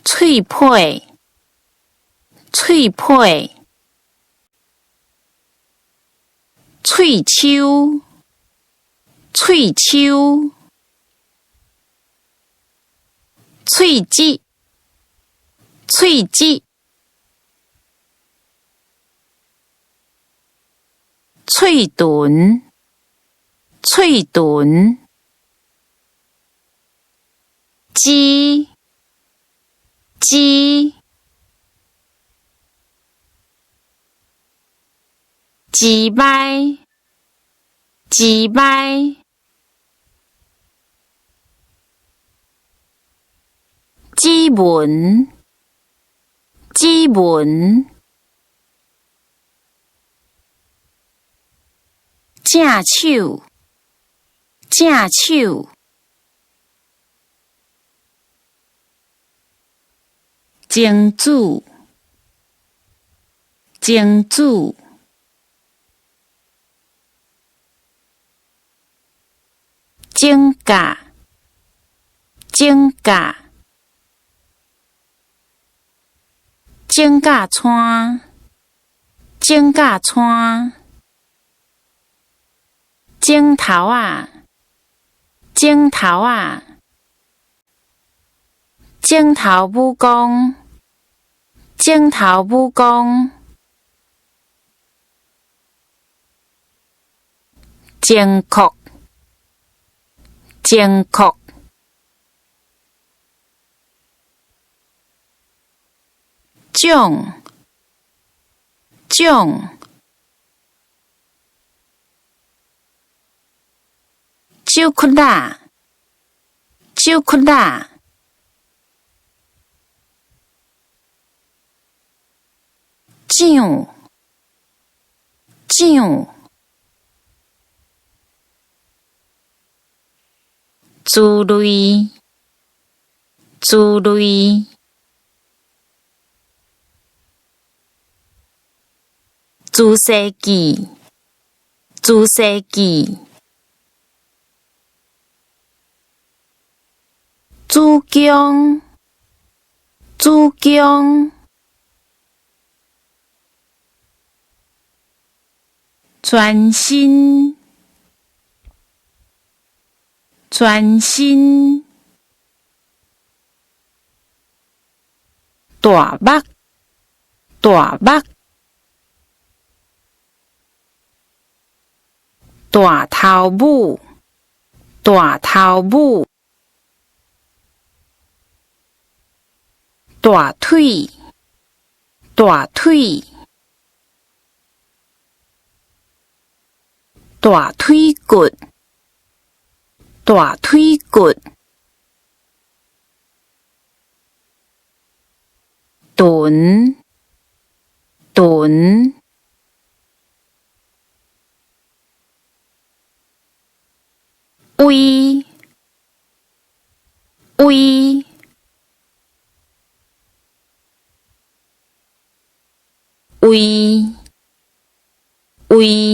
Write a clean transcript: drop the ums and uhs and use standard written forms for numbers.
脆皮，脆皮，喙鬚，喙鬚，喙舌，喙舌，喙唇，喙唇，鸡，鸡，鸡摆，鸡摆，指纹，指纹，正手，正手，精子，精子，指甲，指甲，指甲川，指甲川，指头啊，指头啊，指头武功，指头武功，前壳，前壳，奖，奖，手骨仔，手骨仔，奖，奖，珠类，珠类，自世纪，自世纪，主姜，主姜，全身，全身，大目，大目，大头母，大头母，大腿，大腿，大腿骨，大腿骨，臀，臀，胃，胃，胃，胃。